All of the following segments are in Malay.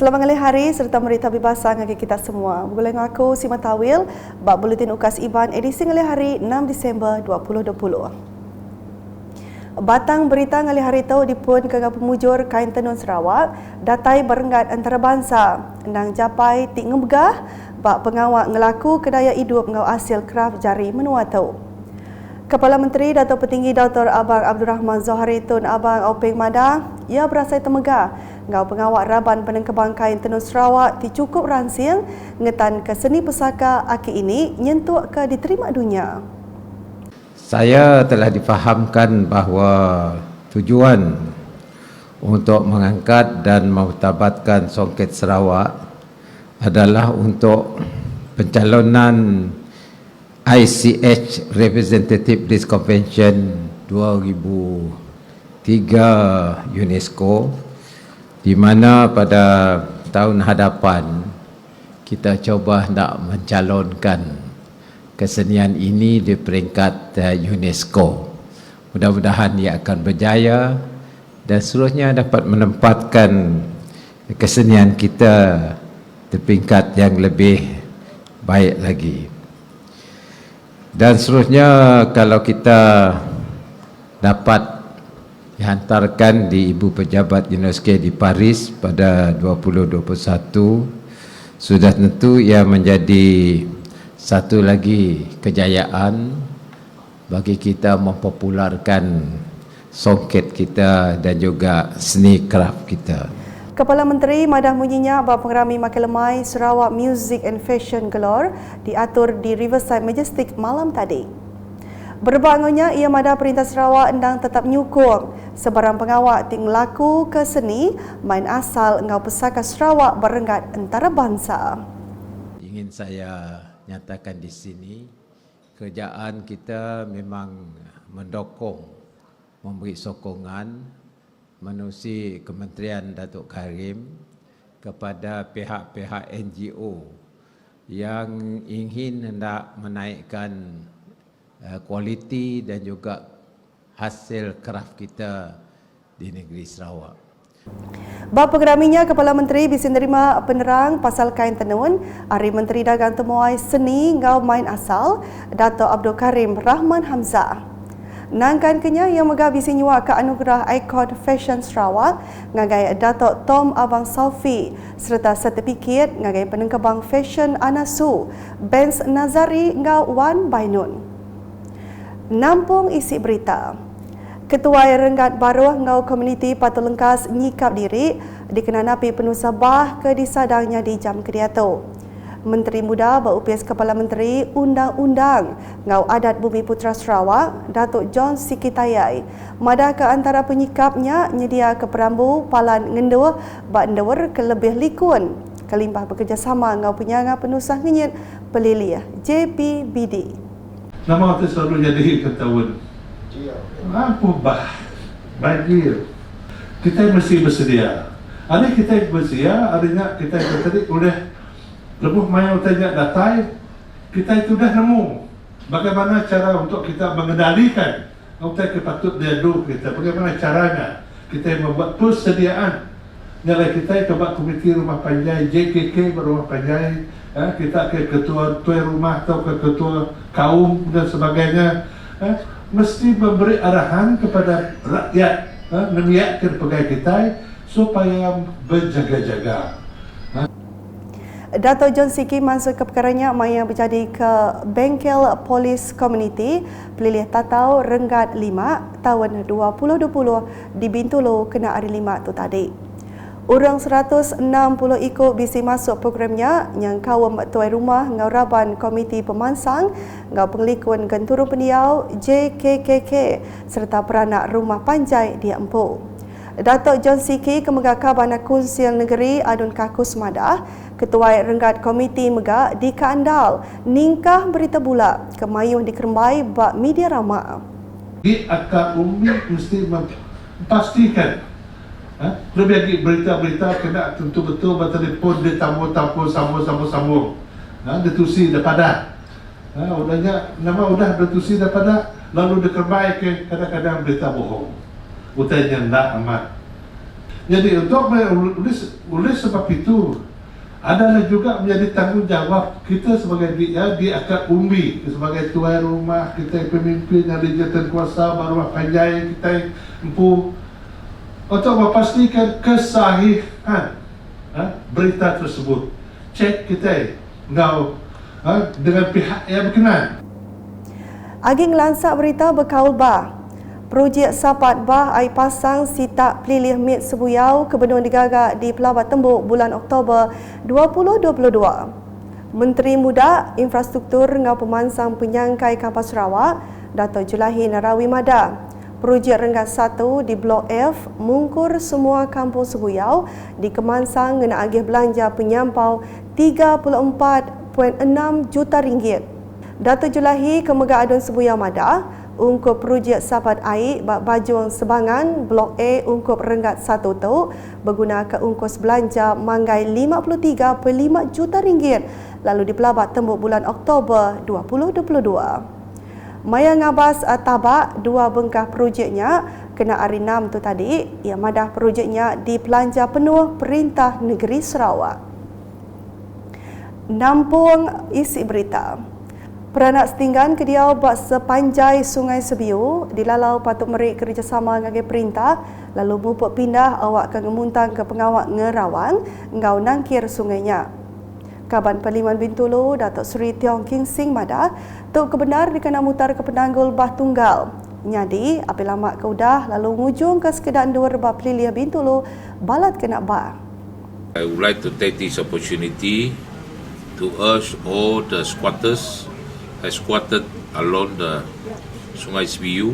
Selamat hari serta berita bebas bagi kita semua. Boleh ngaku Sima Tawil, bab Buletin Ukas Iban edisi hari 6 Disember 2020. Batang berita ngali hari itu dipun ke pemujur kain tenun Sarawak, datai berenggat antarabangsa, nang japai tik ngebegah, bak pengawak ngelaku kedaya hidup ngau hasil kraf jari menua tau. Kepala Menteri Datuk Petinggi Dr. Abang Abdul Rahman Zohari Tun Abang Openg Madah, ia berasai temegah ngau pengawak Raban Penengkebang Kain Tenun Sarawak ti cukup ransing ngetan ke seni pusaka aki ini nyentuh ke diterima dunia. Saya telah difahamkan bahawa tujuan untuk mengangkat dan memutabatkan Songket Sarawak adalah untuk pencalonan ICH Representative List Convention 2003 UNESCO, di mana pada tahun hadapan kita cuba nak mencalonkan kesenian ini di peringkat UNESCO. Mudah-mudahan ia akan berjaya dan seterusnya dapat menempatkan kesenian kita di peringkat yang lebih baik lagi. Dan seterusnya kalau kita dapat dihantarkan di Ibu Pejabat UNESCO di Paris pada 2021, sudah tentu ia menjadi satu lagi kejayaan bagi kita mempopularkan songket kita dan juga seni kraft kita. Kepala Menteri Madah munyinya bahawa pengerami makin lemai Sarawak Music and Fashion Galore diatur di Riverside Majestic malam tadi. Berbangunnya ia madah Perintah Sarawak endang tetap nyukung sebarang pengawak ting laku ke seni main asal ngau pesaka Sarawak berenggat antarabangsa. Ingin saya nyatakan di sini, kerajaan kita memang mendukung, memberi sokongan menerusi Kementerian Datuk Karim kepada pihak-pihak NGO yang ingin hendak menaikkan kualiti dan juga hasil kraft kita di negeri Sarawak. Bab pengeraminya, Kepala Menteri bisa menerima penerang pasal kain tenun, Hari Menteri Dagang Temuai Seni Ngau Main Asal, Datuk Abdul Karim Rahman Hamzah. Nangkan kenya yang megah bisi nyuak ke anugerah Icon Fashion Sarawak ngagai Datuk Tom Abang Saufi serta sertifikat ngagai Penengkebang Fashion Anasu Benz Nazari Ngau Wan Bainun. Nampung isi berita. Ketua Renggat Baruh Ngau Komuniti Patut Lengkas nyikap diri dikenanapi penuh sabah ke disadangnya di jam kediatu. Menteri Muda berupias Kepala Menteri Undang-Undang Ngau Adat Bumi Putra Sarawak, Datuk John Sikitayai, madah ke antara penyikapnya nyedia ke perambu palan ngenduh bak ndawar ke lebih likun kelimpah bekerjasama Ngau Penyangga Penusah Ngenyit Pelilih JPBD. Nama itu selalu jadi ketahuan. Apa bagi kita mesti bersedia. Ada kita bersedia, adanya kita tadi oleh lebuh maya utanya datai, kita itu dah nemu bagaimana cara untuk kita mengendalikan utai kepatut diadu kita, bagaimana caranya kita membuat persediaan. Nyala kita coba komiti rumah panjai JKK berumah panjai, kita ke ketua tuan rumah atau ke ketua kaum dan sebagainya, mesti memberi arahan kepada rakyat, menyiapkan pegawai kita supaya berjaga-jaga. Dato' John Siki masuk ke perkaranya yang berjadi ke Bengkel Polis Komuniti Pelilih Tatau Renggat 5 tahun 2020 di Bintulu kena hari 5 tu tadi. Urang 160 ikut bisi masuk programnya yang kawam tuai rumah ngau Raban Komiti Pemansang ngau Penglikun Genturun Pendiau JKKK serta peranak rumah panjai di Empu. Datuk John Siki Kemegah Kabana Kunsil Negeri Adun Kakus Madah, Ketua Renggat Komiti Megah di Kaandal, ningkah berita bula kemayuh di Kerembai bak media rama. Di akar umi mesti memastikan lebih lagi berita-berita kena tentu betul bertelefon dia tamu-tamu sambung. Detusi daripada. Udahnya nama udah detusi daripada lalu dikerbai ke kadang-kadang berita bohong. Utainya nak amat. Jadi oleh sebab itu adalah juga menjadi tanggungjawab kita sebagai di akad umbi, sebagai tuan rumah, kita pemimpin yang dijatuhkan kuasa baruah panjai kita empu untuk memastikan kesahihan berita tersebut. Cek kita dengan pihak yang berkenan. Aging lansak berita berkaul bah. Projek Sapat Bah Air Pasang Sitak Pelilih Mit Sebuyau Kebendung digagak di Pelabat Tembuk bulan Oktober 2022. Menteri Muda, Infrastruktur ngau Pemansang Penyangkai Kapal Sarawak, Dato' Julahi Narawi Mada. Projek Renggat 1 di Blok F mungkur semua kampung Sebuyau di Kemansang ngena agih belanja penyampau 34.6 juta ringgit. Dato' Julahi Kemega Adun Sebuyau Mada ungkup projek Sapat Air bak Bajung Sebangan Blok A ungkup Renggat 1 tu berguna ke ungkus belanja manggai 53.5 juta ringgit lalu di Pelabat Tembuk bulan Oktober 2022. Maya ngabas tabak dua bengkah projeknya kena hari 6 tu tadi, ia madah projeknya dipelanja penuh Perintah Negeri Sarawak. Nampung isi berita. Peranak setinggan kediau bak sepanjai Sungai Sebiu dilalau patut merik kerjasama dengan perintah lalu mupuk pindah awak ke ngemuntang ke pengawak ngerawang ngau nangkir sungainya. Kaban Parlimen Bintulu Datuk Seri Tiong King Sing Mada tuk kebenar dikena mutar ke penanggul bah tunggal. Nyadi api lama ke udah lalu ngujung ke sekedar dua rebah pelilih Bintulu balat kena bah. I would like to take this opportunity to urge all the squatters squatted along the Sungai Sebiu,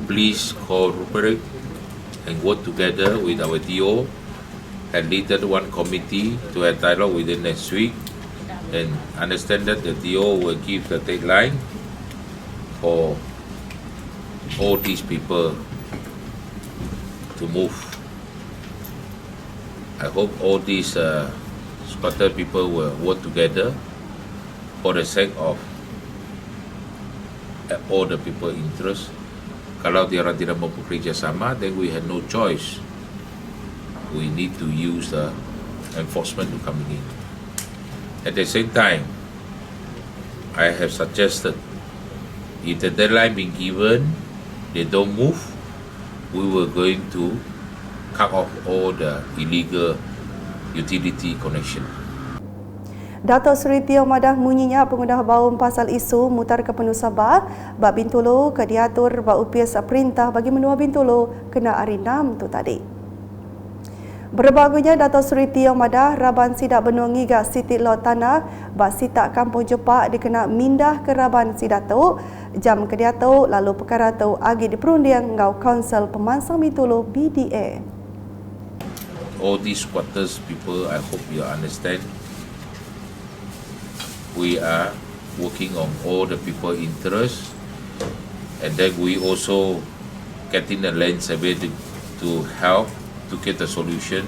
please cooperate and work together with our DO and lead one committee to have dialogue within next week, and understand that the DO will give the deadline for all these people to move. I hope all these squatter people will work together for the sake of all the people interest. Kalau diorang tidak mampu kerjasama, then we had no choice. We need to use the enforcement to come in. At the same time, I have suggested if the deadline been given, they don't move, we were going to cut off all the illegal utility connection. Datuk Seri Tio Madah munyinya pengundah baum pasal isu mutar ke penuh Sabah bak Bintulu ke diatur bak upias perintah bagi menua Bintulu kena hari 6 tu tadi. Berbagunya Datuk Seri Tio Madah Raban Sidak Benua Ngigak Siti Lot Tanah bak Sitak Kampung Jepak dikena mindah ke Raban Sidatuk jam ke diatuk lalu perkara tu agi diperundiang ngau Kaunsil Pemansang Bintulu BDA. All these squatters people, I hope you understand. We are working on all the people interest, and then we also getting the land survey to help to get the solution.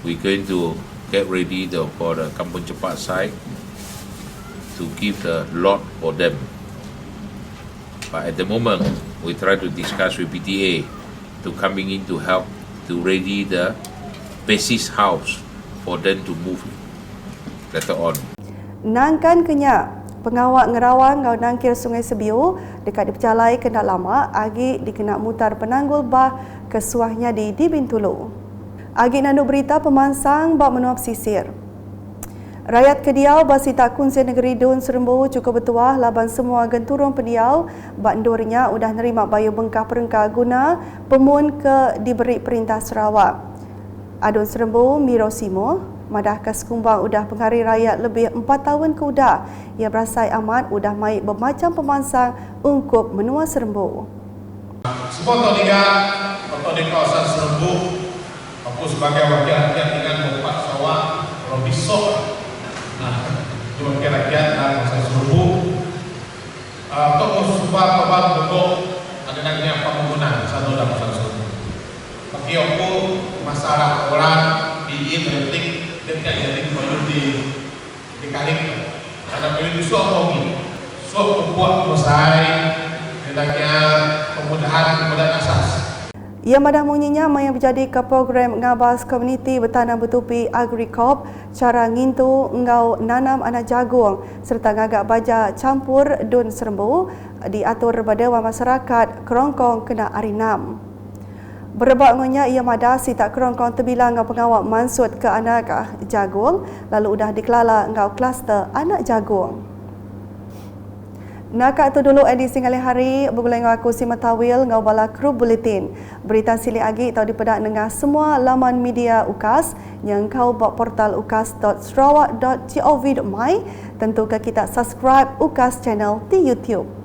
We're going to get ready for the Kampung Cepat site to give the lot for them. But at the moment, we try to discuss with PTA to coming in to help to ready the basis house for them to move later on. Nangkan kenyak pengawak ngerawang ngau nangkir Sungai Sebiu dekat dipercalai kena lama agi dikena mutar penanggul bah kesuahnya di Bintulu. Agi nandu berita Pemansang bak menua pesisir. Rakyat Kediau bak Sitak Kunci Negeri Dun Serembu cukup bertuah laban semua genturung pendiau bak ndurnya udah nerima bayu bengkah perengkah guna pemun ke diberi Perintah Sarawak. Adun Serembu Miro Simo madah kas kumbang udah penghari rakyat lebih 4 tahun ke udah. Ia berasai amat udah mai bermacam pemansang ungkup menua Serembu. Semua toniga atau di kawasan Serembu aku sebagai wakil rakyat dengan Bupati Sarawak kalau besok cuma wakil rakyat dan kawasan Serembu untuk sebuah perubahan bentuk ada namanya pembangunan satu dalam kawasan Serembu. Bagi aku masalah orang di penting dekat yang perlu dikalik karena perlu disuap lagi suap membuat selesai hendaknya kemudahan asas. Ia madah munyinya yang berjadi ke program ngabas komuniti bertanam bertupi AgriCorp cara ngintu ngau nanam anak jagung serta ngagak baja campur dun serembu diatur pada masyarakat kerongkong kena arinam. Berebak ngonya ia madah si tak kerongkong terbilang ngau pengawak mansut ke anak jagung lalu udah dikelala ngau kluster anak jagung. Nakak tu dulu edisi ngali hari bergulai dengan aku si Matawil ngau bala kru buletin. Berita sili agi tau dipedak dengan semua laman media UKAS yang kau buat portal ukas.sarawak.gov.my. Tentu ke kita subscribe UKAS channel di YouTube.